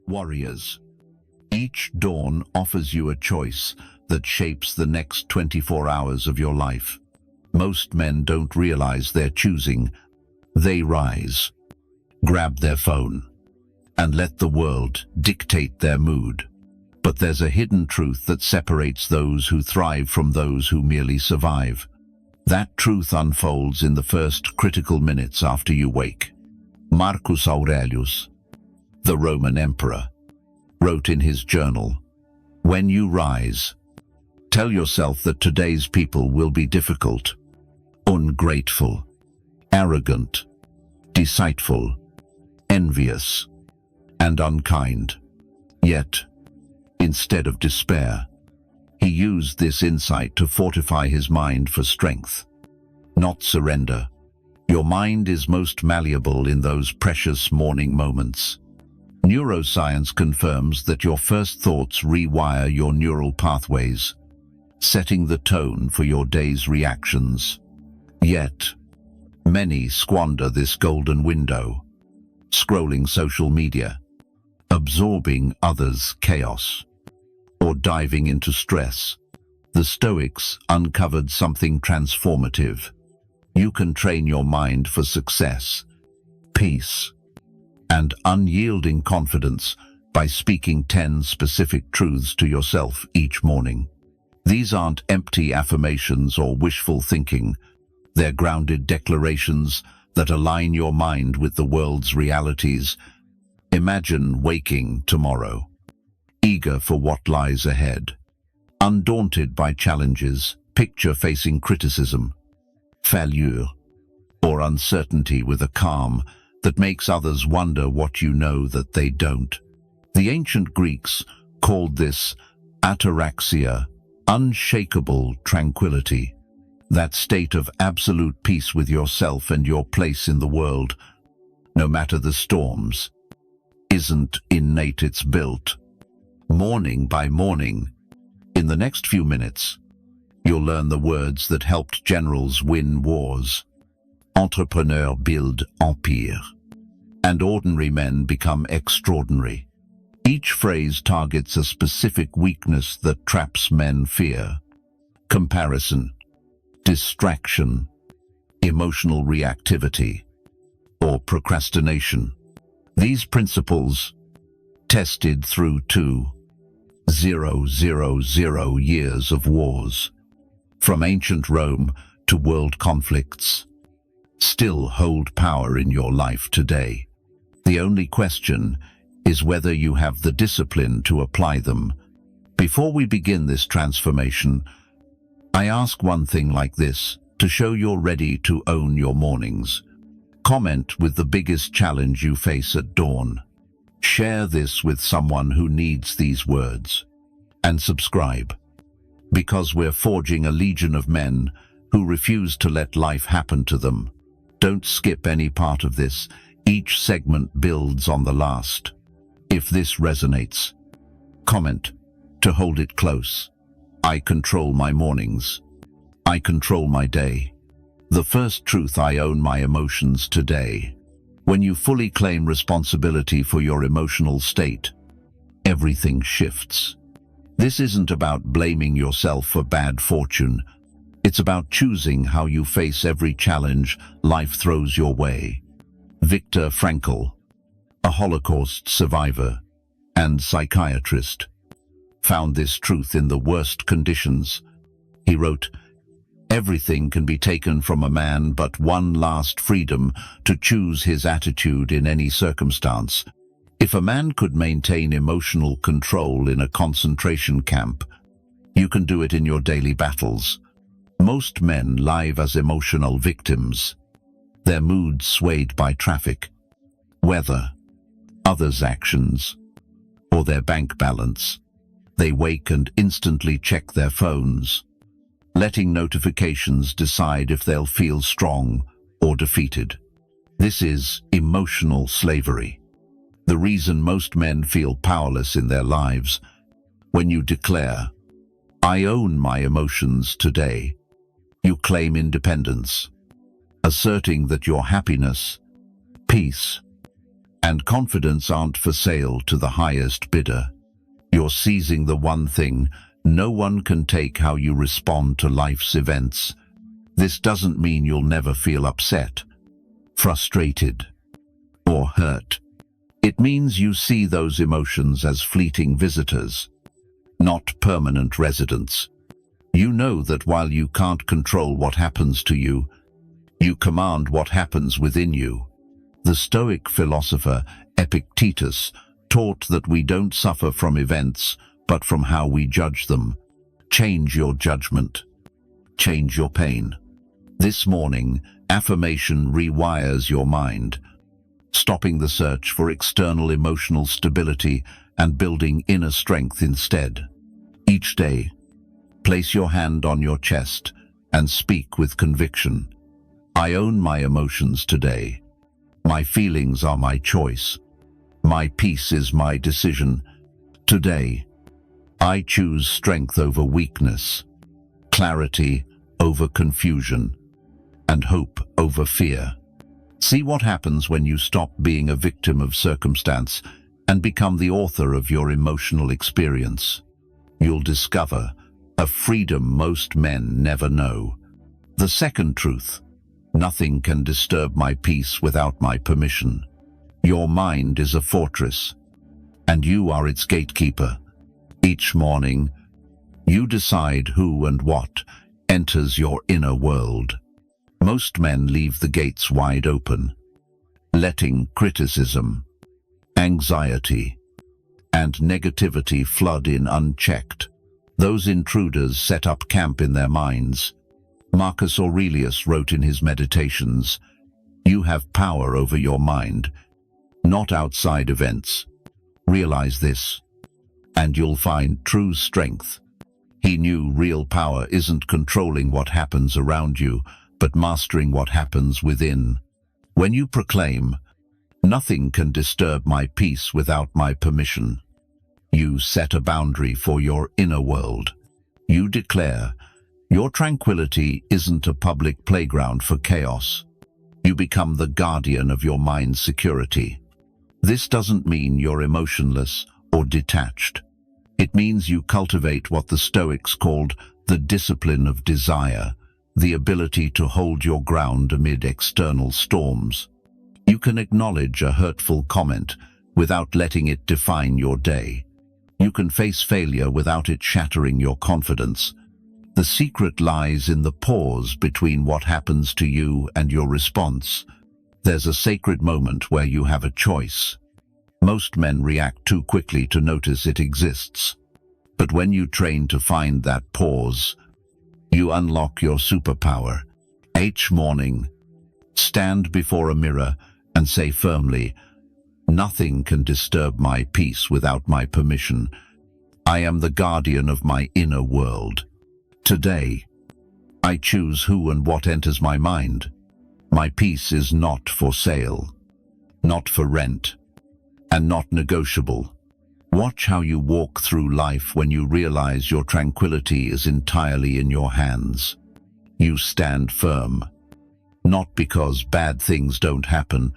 Warriors. Each dawn offers you a choice that shapes the next 24 hours of your life. Most men don't realize they're choosing. They rise, grab their phone, and let the world dictate their mood. But there's a hidden truth that separates those who thrive from those who merely survive. That truth unfolds in the first critical minutes after you wake. Marcus Aurelius, the Roman emperor, wrote in his journal, "When you rise, tell yourself that today's people will be difficult, ungrateful, arrogant, deceitful, envious, and unkind." Yet, instead of despair, he used this insight to fortify his mind for strength, not surrender. Your mind is most malleable in those precious morning moments. Neuroscience confirms that your first thoughts rewire your neural pathways, setting the tone for your day's reactions. Yet, many squander this golden window, scrolling social media, absorbing others' chaos, or diving into stress. The Stoics uncovered something transformative. You can train your mind for success, peace, and unyielding confidence by speaking 10 specific truths to yourself each morning. These aren't empty affirmations or wishful thinking. They're grounded declarations that align your mind with the world's realities. Imagine waking tomorrow, eager for what lies ahead, undaunted by challenges. Picture facing criticism, failure, or uncertainty with a calm that makes others wonder what you know that they don't. The ancient Greeks called this ataraxia, unshakable tranquility, that state of absolute peace with yourself and your place in the world, no matter the storms. Isn't innate, it's built. Morning by morning, in the next few minutes, you'll learn the words that helped generals win wars, entrepreneurs build empire, and ordinary men become extraordinary. Each phrase targets a specific weakness that traps men: fear, comparison, distraction, emotional reactivity, or procrastination. These principles, tested through 2,000 years of wars, from ancient Rome to world conflicts, still hold power in your life today. The only question is whether you have the discipline to apply them. Before we begin this transformation, I ask one thing like this to show you're ready to own your mornings. Comment with the biggest challenge you face at dawn. Share this with someone who needs these words. And subscribe, because we're forging a legion of men who refuse to let life happen to them. Don't skip any part of this. Each segment builds on the last. If this resonates, comment to hold it close. I control my mornings. I control my day. The first truth: I own my emotions today. When you fully claim responsibility for your emotional state, everything shifts. This isn't about blaming yourself for bad fortune. It's about choosing how you face every challenge life throws your way. Viktor Frankl, a Holocaust survivor and psychiatrist, found this truth in the worst conditions. He wrote, "Everything can be taken from a man but one last freedom to choose his attitude in any circumstance. If a man could maintain emotional control in a concentration camp, you can do it in your daily battles." Most men live as emotional victims, their moods swayed by traffic, weather, others' actions, or their bank balance. They wake and instantly check their phones, letting notifications decide if they'll feel strong or defeated. This is emotional slavery. The reason most men feel powerless in their lives. When you declare, "I own my emotions today," you claim independence, asserting that your happiness, peace, And confidence aren't for sale to the highest bidder. You're seizing the one thing no one can take: how you respond to life's events. This doesn't mean you'll never feel upset, frustrated, or hurt. It means you see those emotions as fleeting visitors, not permanent residents. You know that while you can't control what happens to you, you command what happens within you. The Stoic philosopher Epictetus taught that we don't suffer from events, but from how we judge them. Change your judgment. Change your pain. This morning, affirmation rewires your mind, stopping the search for external emotional stability and building inner strength instead. Each day, place your hand on your chest and speak with conviction. I own my emotions today. My feelings are my choice. My peace is my decision. Today, I choose strength over weakness, clarity over confusion, and hope over fear. See what happens when you stop being a victim of circumstance and become the author of your emotional experience. You'll discover a freedom most men never know. The second truth: nothing can disturb my peace without my permission. Your mind is a fortress, and you are its gatekeeper. Each morning, you decide who and what enters your inner world. Most men leave the gates wide open, letting criticism, anxiety, and negativity flood in unchecked. Those intruders set up camp in their minds. Marcus Aurelius wrote in his Meditations, "You have power over your mind, not outside events. Realize this, and you'll find true strength." He knew real power isn't controlling what happens around you, but mastering what happens within. When you proclaim, "Nothing can disturb my peace without my permission," you set a boundary for your inner world. You declare, your tranquility isn't a public playground for chaos. You become the guardian of your mind's security. This doesn't mean you're emotionless or detached. It means you cultivate what the Stoics called the discipline of desire, the ability to hold your ground amid external storms. You can acknowledge a hurtful comment without letting it define your day. You can face failure without it shattering your confidence. The secret lies in the pause between what happens to you and your response. There's a sacred moment where you have a choice. Most men react too quickly to notice it exists. But when you train to find that pause, you unlock your superpower. Each morning, stand before a mirror and say firmly, "Nothing can disturb my peace without my permission. I am the guardian of my inner world. Today, I choose who and what enters my mind. My peace is not for sale, not for rent, and not negotiable." Watch how you walk through life when you realize your tranquility is entirely in your hands. You stand firm, not because bad things don't happen,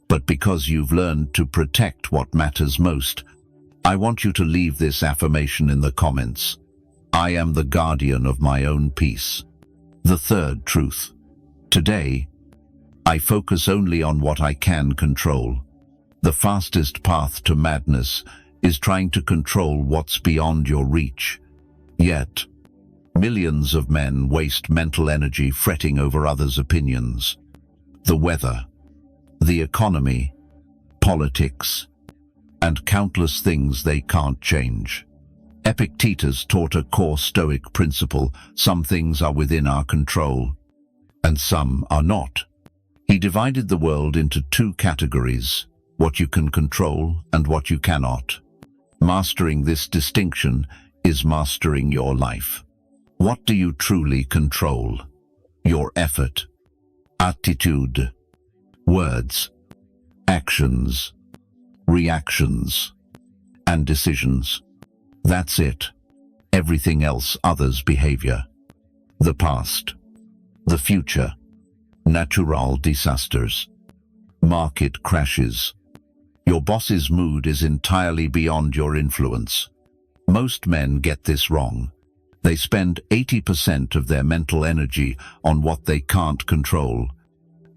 but because you've learned to protect what matters most. I want you to leave this affirmation in the comments. I am the guardian of my own peace. The third truth. Today, I focus only on what I can control. The fastest path to madness is trying to control what's beyond your reach. Yet, millions of men waste mental energy fretting over others' opinions. The weather, the economy, politics, and countless things they can't change. Epictetus taught a core Stoic principle: some things are within our control, and some are not. He divided the world into two categories: what you can control and what you cannot. Mastering this distinction is mastering your life. What do you truly control? Your effort, attitude, words, actions, reactions, and decisions. That's it. Everything else others' behavior. The past, the future, natural disasters, market crashes, Your boss's mood is entirely beyond your influence. Most men get this wrong. They spend 80% of their mental energy on what they can't control,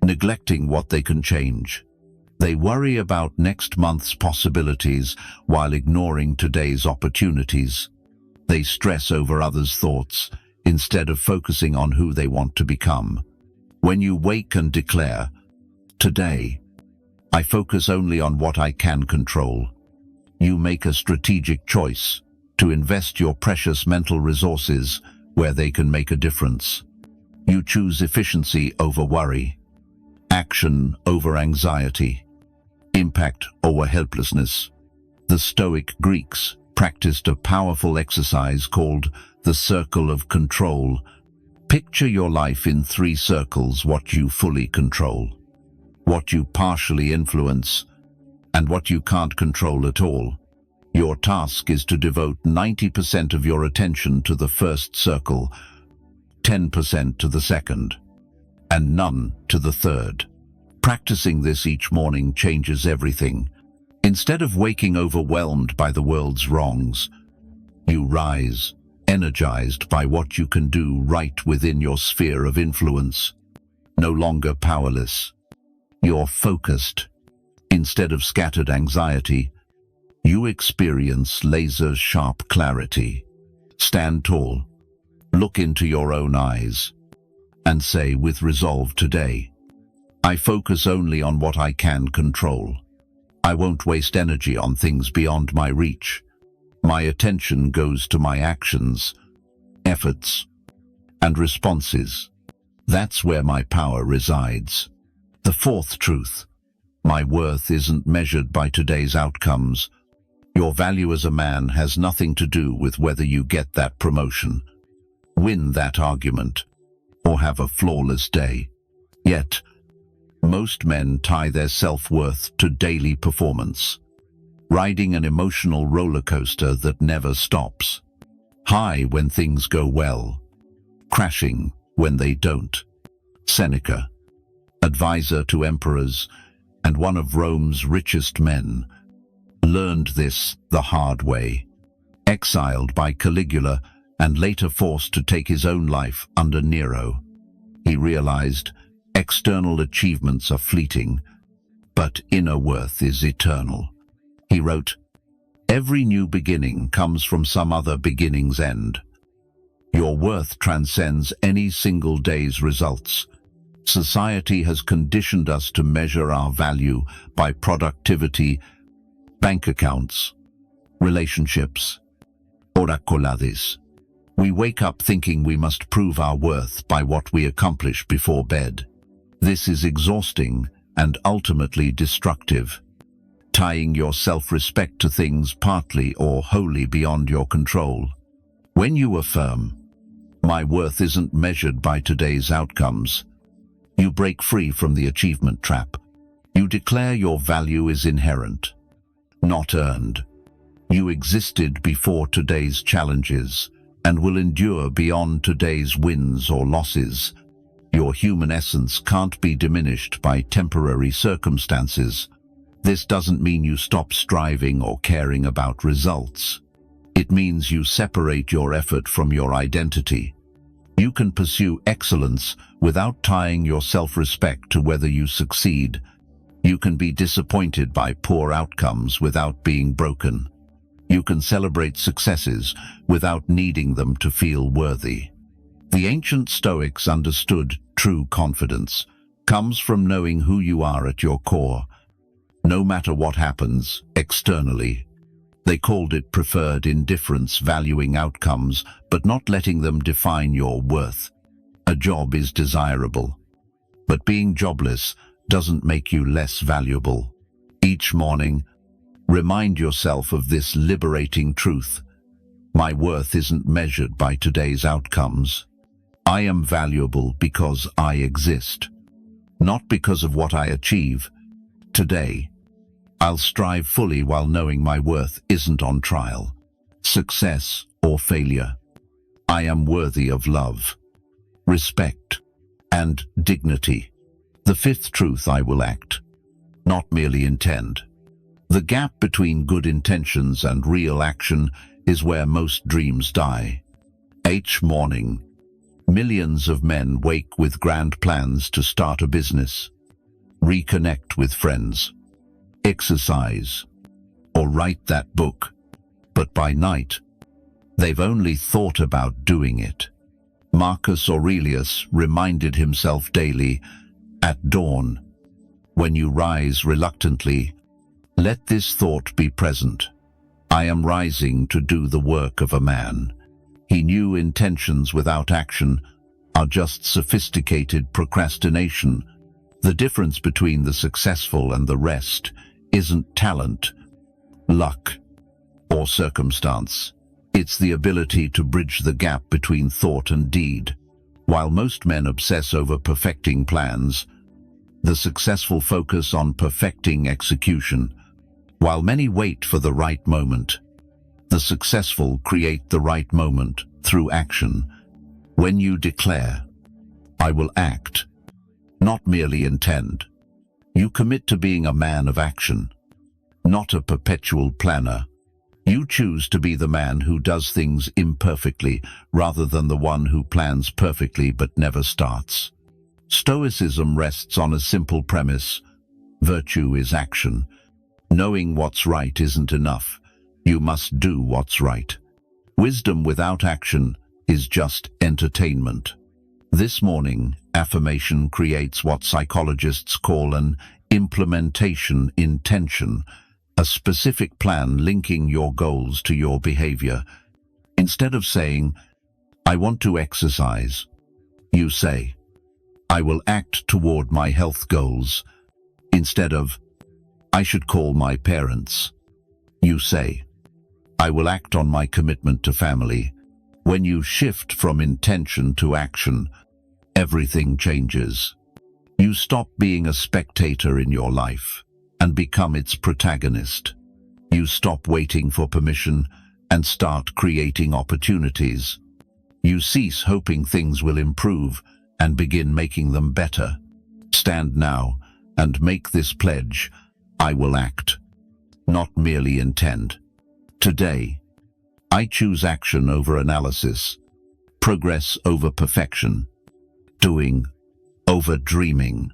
neglecting what they can change. They worry about next month's possibilities while ignoring today's opportunities. They stress over others' thoughts instead of focusing on who they want to become. When you wake and declare, "Today, I focus only on what I can control," you make a strategic choice to invest your precious mental resources where they can make a difference. You choose efficiency over worry, action over anxiety, impact over helplessness. The Stoic Greeks practiced a powerful exercise called the circle of control. Picture your life in 3 circles: what you fully control, what you partially influence, and what you can't control at all. Your task is to devote 90% of your attention to the first circle, 10% to the second, and none to the third. Practicing this each morning changes everything. Instead of waking overwhelmed by the world's wrongs, you rise, energized by what you can do right within your sphere of influence. No longer powerless. You're focused. Instead of scattered anxiety, you experience laser-sharp clarity. Stand tall, look into your own eyes, and say with resolve today, "I focus only on what I can control. I won't waste energy on things beyond my reach. My attention goes to my actions, efforts, and responses. That's where my power resides." The 4th truth: my worth isn't measured by today's outcomes. Your value as a man has nothing to do with whether you get that promotion, win that argument, or have a flawless day. Yet, most men tie their self-worth to daily performance, riding an emotional roller coaster that never stops. High when things go well, crashing when they don't. Seneca, advisor to emperors and one of Rome's richest men, learned this the hard way. Exiled by Caligula and later forced to take his own life under Nero, he realized external achievements are fleeting, but inner worth is eternal. He wrote, "Every new beginning comes from some other beginning's end. Your worth transcends any single day's results. Society has conditioned us to measure our value by productivity, bank accounts, relationships, or accolades. We wake up thinking we must prove our worth by what we accomplish before bed. This is exhausting and ultimately destructive, tying your self-respect to things partly or wholly beyond your control. When you affirm, "My worth isn't measured by today's outcomes," you break free from the achievement trap. You declare your value is inherent, not earned. You existed before today's challenges and will endure beyond today's wins or losses. Your human essence can't be diminished by temporary circumstances. This doesn't mean you stop striving or caring about results. It means you separate your effort from your identity. You can pursue excellence without tying your self-respect to whether you succeed. You can be disappointed by poor outcomes without being broken. You can celebrate successes without needing them to feel worthy. The ancient Stoics understood true confidence comes from knowing who you are at your core, no matter what happens externally. They called it preferred indifference, valuing outcomes, but not letting them define your worth. A job is desirable, but being jobless doesn't make you less valuable. Each morning, remind yourself of this liberating truth. My worth isn't measured by today's outcomes. I am valuable because I exist, not because of what I achieve. Today, I'll strive fully while knowing my worth isn't on trial, success or failure. I am worthy of love, respect, and dignity. The 5th truth: I will act, not merely intend. The gap between good intentions and real action is where most dreams die. Each morning, millions of men wake with grand plans to start a business, reconnect with friends, exercise, or write that book. But by night, they've only thought about doing it. Marcus Aurelius reminded himself daily, at dawn, when you rise reluctantly, let this thought be present. I am rising to do the work of a man. He knew intentions without action are just sophisticated procrastination. The difference between the successful and the rest isn't talent, luck, or circumstance. It's the ability to bridge the gap between thought and deed. While most men obsess over perfecting plans, the successful focus on perfecting execution. While many wait for the right moment, the successful create the right moment through action. When you declare, I will act, not merely intend, you commit to being a man of action, not a perpetual planner. You choose to be the man who does things imperfectly rather than the one who plans perfectly but never starts. Stoicism rests on a simple premise: virtue is action. Knowing what's right isn't enough. You must do what's right. Wisdom without action is just entertainment. This morning, affirmation creates what psychologists call an implementation intention, a specific plan linking your goals to your behavior. Instead of saying, I want to exercise, you say, I will act toward my health goals. Instead of, I should call my parents, you say, I will act on my commitment to family. When you shift from intention to action, everything changes. You stop being a spectator in your life and become its protagonist. You stop waiting for permission and start creating opportunities. You cease hoping things will improve and begin making them better. Stand now and make this pledge: I will act, not merely intend. Today, I choose action over analysis, progress over perfection, doing over dreaming.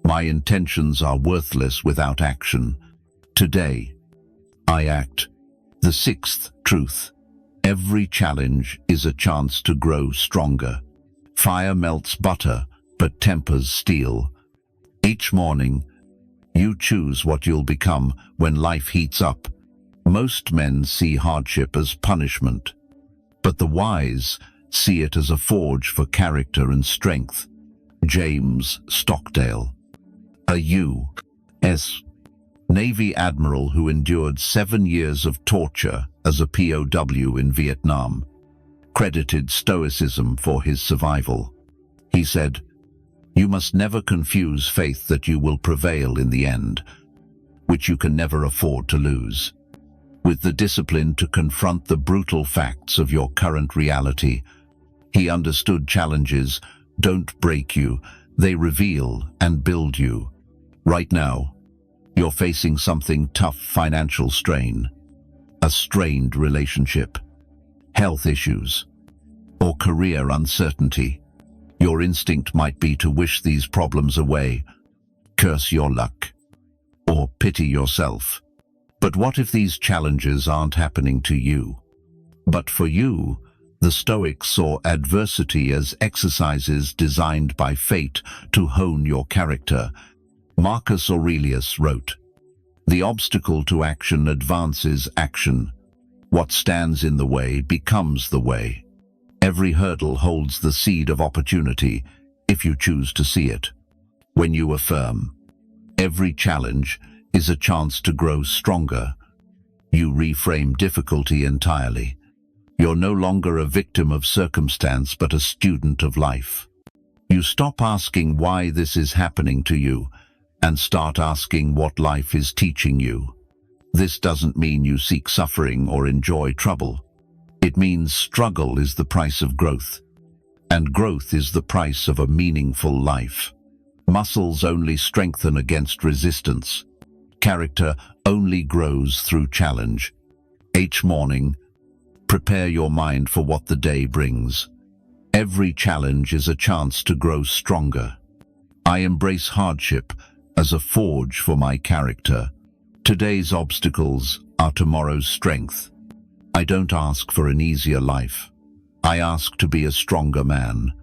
My intentions are worthless without action. Today, I act. The sixth truth: every challenge is a chance to grow stronger. Fire melts butter, but tempers steel. Each morning, you choose what you'll become when life heats up. Most men see hardship as punishment, but the wise see it as a forge for character and strength. James Stockdale, a U.S. Navy admiral who endured 7 years of torture as a POW in Vietnam, credited Stoicism for his survival. He said, you must never confuse faith that you will prevail in the end, which you can never afford to lose, with the discipline to confront the brutal facts of your current reality. He understood challenges don't break you, they reveal and build you. Right now, you're facing something tough: financial strain, a strained relationship, health issues, or career uncertainty. Your instinct might be to wish these problems away, curse your luck, or pity yourself. But what if these challenges aren't happening to you? But for you, the Stoics saw adversity as exercises designed by fate to hone your character. Marcus Aurelius wrote, the obstacle to action advances action. What stands in the way becomes the way. Every hurdle holds the seed of opportunity if you choose to see it. When you affirm, every challenge is a chance to grow stronger, you reframe difficulty entirely. You're no longer a victim of circumstance but a student of life. You stop asking why this is happening to you and start asking what life is teaching you. This doesn't mean you seek suffering or enjoy trouble. It means struggle is the price of growth, and growth is the price of a meaningful life. Muscles only strengthen against resistance. Character only grows through challenge. Each morning, prepare your mind for what the day brings. Every challenge is a chance to grow stronger. I embrace hardship as a forge for my character. Today's obstacles are tomorrow's strength. I don't ask for an easier life. I ask to be a stronger man.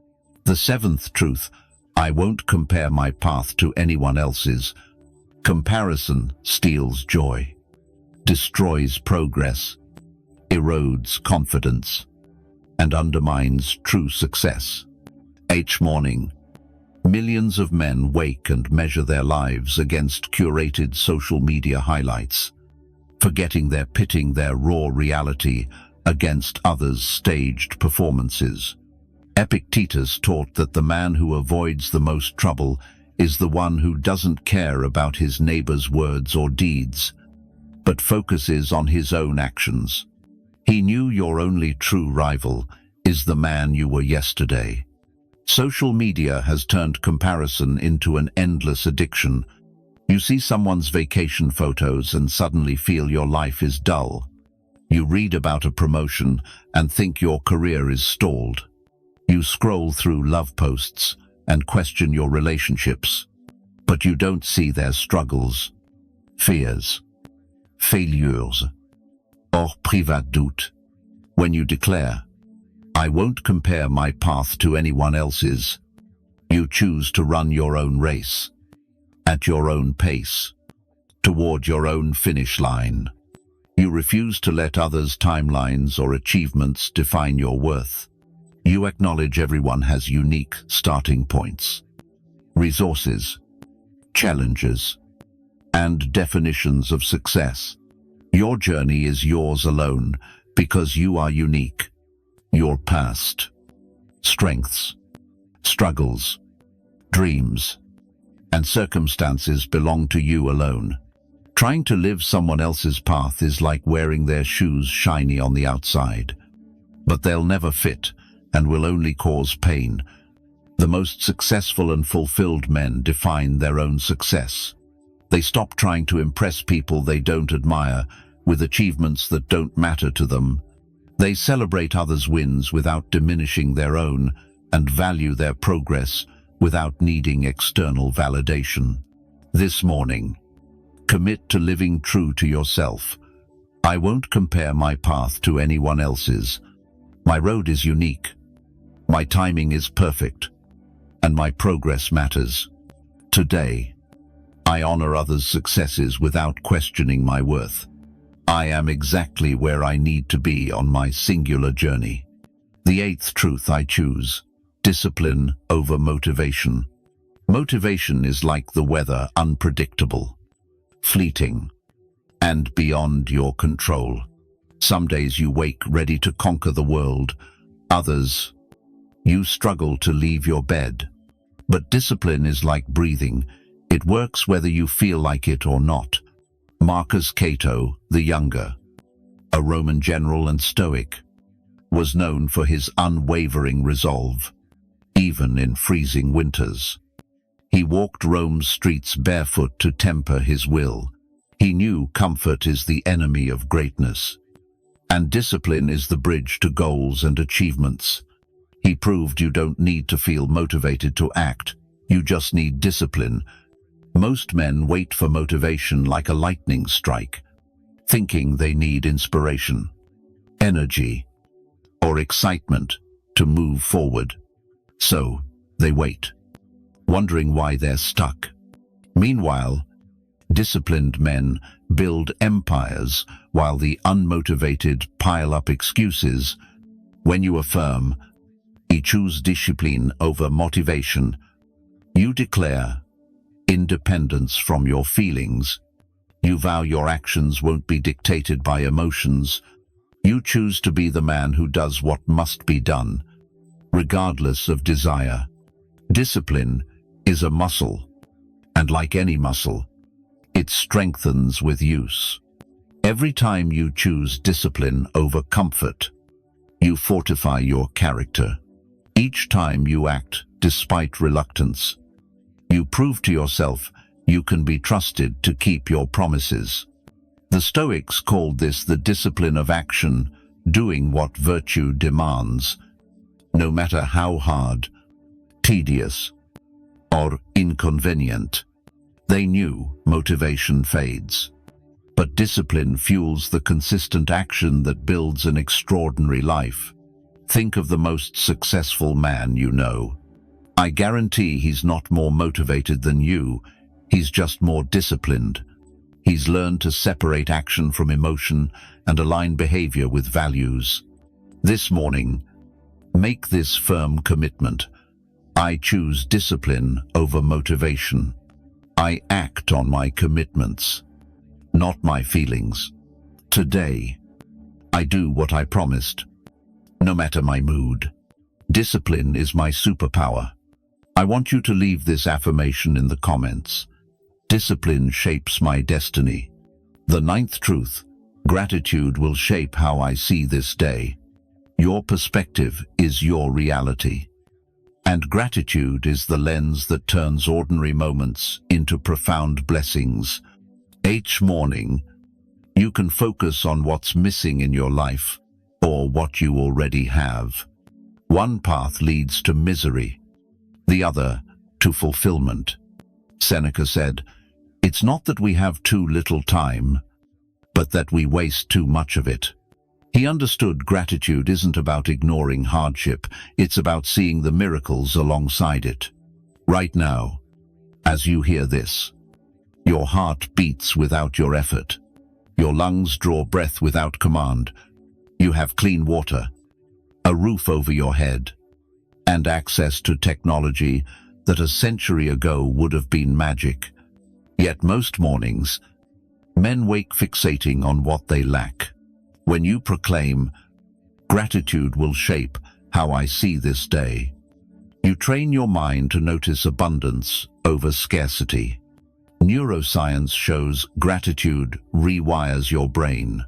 The seventh truth: I won't compare my path to anyone else's. Comparison steals joy, destroys progress, erodes confidence, and undermines true success. Each morning, millions of men wake and measure their lives against curated social media highlights, forgetting they're pitting their raw reality against others' staged performances. Epictetus taught that the man who avoids the most trouble is the one who doesn't care about his neighbor's words or deeds, but focuses on his own actions. He knew your only true rival is the man you were yesterday. Social media has turned comparison into an endless addiction. You see someone's vacation photos and suddenly feel your life is dull. You read about a promotion and think your career is stalled. You scroll through love posts and question your relationships, but you don't see their struggles, fears, failures, or private doute. When you declare, "I won't compare my path to anyone else's," you choose to run your own race, at your own pace, toward your own finish line. You refuse to let others' timelines or achievements define your worth. You acknowledge everyone has unique starting points, resources, challenges, and definitions of success. Your journey is yours alone because you are unique. Your past, strengths, struggles, dreams, and circumstances belong to you alone. Trying to live someone else's path is like wearing their shoes shiny on the outside, but they'll never fit and will only cause pain. The most successful and fulfilled men define their own success. They stop trying to impress people they don't admire with achievements that don't matter to them. They celebrate others' wins without diminishing their own and value their progress without needing external validation. This morning, commit to living true to yourself. I won't compare my path to anyone else's. My road is unique. My timing is perfect, and my progress matters. Today, I honor others' successes without questioning my worth. I am exactly where I need to be on my singular journey. The eighth truth I choose: discipline over motivation. Motivation is like the weather, unpredictable, fleeting, and beyond your control. Some days you wake ready to conquer the world. Others, you struggle to leave your bed. But discipline is like breathing. It works whether you feel like it or not. Marcus Cato the Younger, a Roman general and Stoic, was known for his unwavering resolve, even in freezing winters. He walked Rome's streets barefoot to temper his will. He knew comfort is the enemy of greatness, and discipline is the bridge to goals and achievements. He proved you don't need to feel motivated to act, you just need discipline. Most men wait for motivation like a lightning strike, thinking they need inspiration, energy, or excitement to move forward. So, they wait, wondering why they're stuck. Meanwhile, disciplined men build empires while the unmotivated pile up excuses. When you affirm, "I choose discipline over motivation," you declare independence from your feelings. You vow your actions won't be dictated by emotions. You choose to be the man who does what must be done, regardless of desire. Discipline is a muscle, and like any muscle, it strengthens with use. Every time you choose discipline over comfort, you fortify your character. Each time you act despite reluctance, you prove to yourself you can be trusted to keep your promises. The Stoics called this the discipline of action, doing what virtue demands, no matter how hard, tedious, or inconvenient. They knew motivation fades, but discipline fuels the consistent action that builds an extraordinary life. Think of the most successful man you know. I guarantee he's not more motivated than you, he's just more disciplined. He's learned to separate action from emotion and align behavior with values. This morning, make this firm commitment. I choose discipline over motivation. I act on my commitments, not my feelings. Today, I do what I promised, no matter my mood. Discipline is my superpower. I want you to leave this affirmation in the comments. Discipline shapes my destiny. The ninth truth, gratitude will shape how I see this day. Your perspective is your reality. And gratitude is the lens that turns ordinary moments into profound blessings. Each morning, you can focus on what's missing in your life or what you already have. One path leads to misery, the other to fulfillment. Seneca said, "It's not that we have too little time, but that we waste too much of it." He understood gratitude isn't about ignoring hardship, it's about seeing the miracles alongside it. Right now, as you hear this, your heart beats without your effort. Your lungs draw breath without command. You have clean water, a roof over your head, and access to technology that a century ago would have been magic. Yet most mornings, men wake fixating on what they lack. When you proclaim, "Gratitude will shape how I see this day," you train your mind to notice abundance over scarcity. Neuroscience shows gratitude rewires your brain,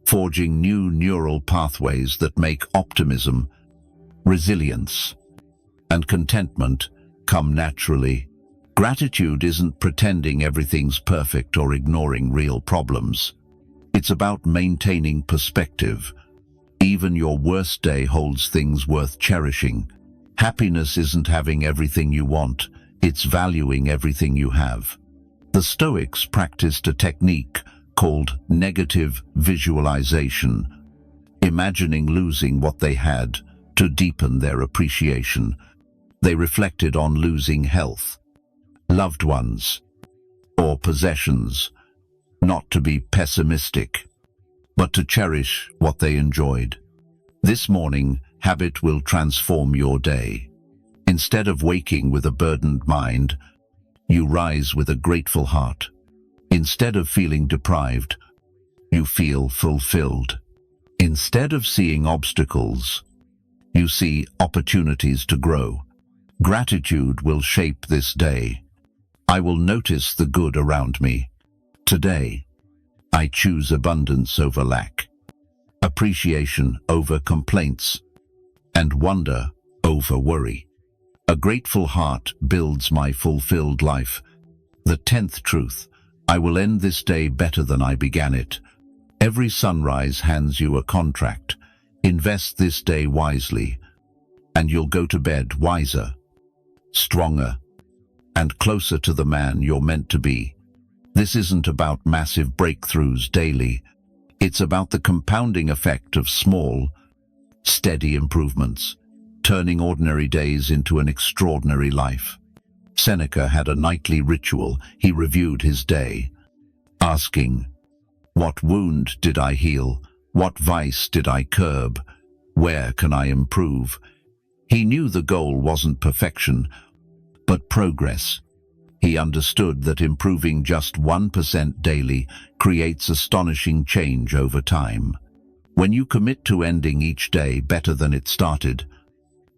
forging new neural pathways that make optimism, resilience, and contentment come naturally. Gratitude isn't pretending everything's perfect or ignoring real problems. It's about maintaining perspective. Even your worst day holds things worth cherishing. Happiness isn't having everything you want, it's valuing everything you have. The Stoics practiced a technique called negative visualization, imagining losing what they had to deepen their appreciation. They reflected on losing health, loved ones, or possessions, not to be pessimistic, but to cherish what they enjoyed. This morning, habit will transform your day. Instead of waking with a burdened mind, you rise with a grateful heart. Instead of feeling deprived, you feel fulfilled. Instead of seeing obstacles, you see opportunities to grow. Gratitude will shape this day. I will notice the good around me. Today, I choose abundance over lack, appreciation over complaints, and wonder over worry. A grateful heart builds my fulfilled life. The 10th truth, I will end this day better than I began it. Every sunrise hands you a contract. Invest this day wisely, and you'll go to bed wiser, stronger, and closer to the man you're meant to be. This isn't about massive breakthroughs daily. It's about the compounding effect of small, steady improvements, turning ordinary days into an extraordinary life. Seneca had a nightly ritual. He reviewed his day, asking, "What wound did I heal? What vice did I curb? Where can I improve?" He knew the goal wasn't perfection, but progress. He understood that improving just 1% daily creates astonishing change over time. When you commit to ending each day better than it started,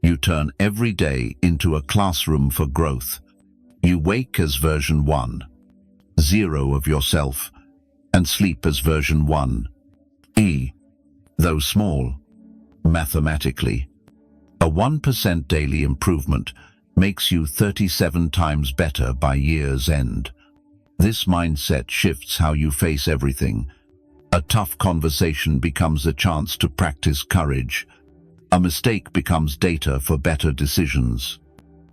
you turn every day into a classroom for growth. You wake as version 1.0 of yourself and sleep as version 1.e. Though small, mathematically, a 1% daily improvement makes you 37 times better by year's end. This mindset shifts how you face everything. A tough conversation becomes a chance to practice courage. A mistake becomes data for better decisions.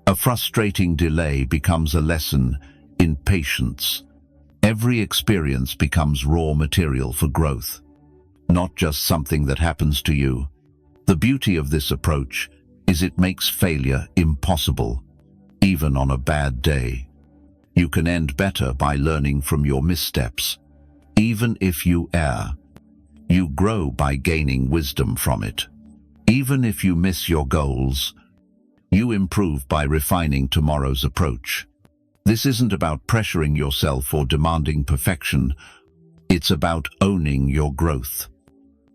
A frustrating delay becomes a lesson in patience. Every experience becomes raw material for growth, not just something that happens to you. The beauty of this approach is it makes failure impossible, even on a bad day. You can end better by learning from your missteps. Even if you err, you grow by gaining wisdom from it. Even if you miss your goals, you improve by refining tomorrow's approach. This isn't about pressuring yourself or demanding perfection. It's about owning your growth,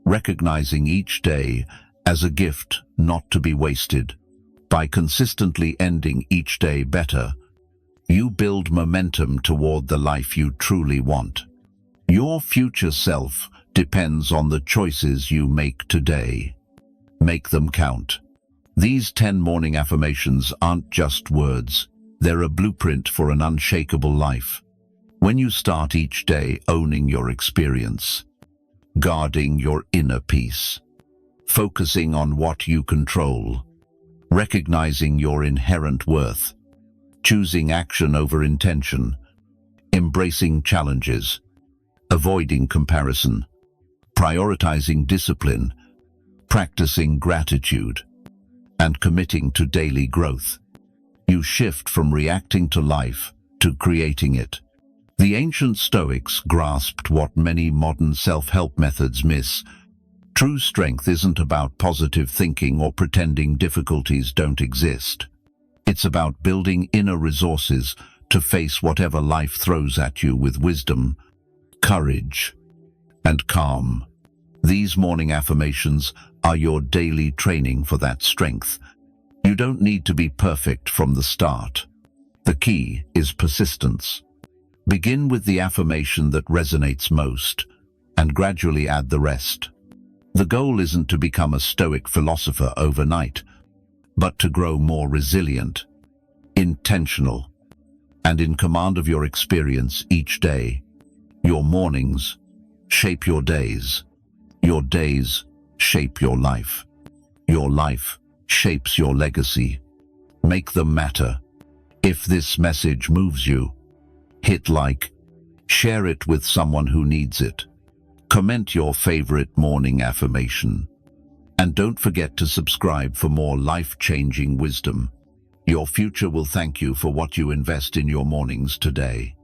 recognizing each day as a gift not to be wasted. By consistently ending each day better, you build momentum toward the life you truly want. Your future self depends on the choices you make today. Make them count. These 10 morning affirmations aren't just words. They're a blueprint for an unshakable life. When you start each day owning your experience, guarding your inner peace, focusing on what you control, recognizing your inherent worth, choosing action over intention, embracing challenges, avoiding comparison, prioritizing discipline, practicing gratitude, and committing to daily growth, you shift from reacting to life to creating it. The ancient Stoics grasped what many modern self-help methods miss. True strength isn't about positive thinking or pretending difficulties don't exist. It's about building inner resources to face whatever life throws at you with wisdom, courage, and calm. These morning affirmations are your daily training for that strength. You don't need to be perfect from the start. The key is persistence. Begin with the affirmation that resonates most, and gradually add the rest. The goal isn't to become a Stoic philosopher overnight, but to grow more resilient, intentional, and in command of your experience each day. Your mornings shape your days. Your days shape your life. Your life shapes your legacy. Make them matter. If this message moves you, hit like, share it with someone who needs it. Comment your favorite morning affirmation. And don't forget to subscribe for more life-changing wisdom. Your future will thank you for what you invest in your mornings today.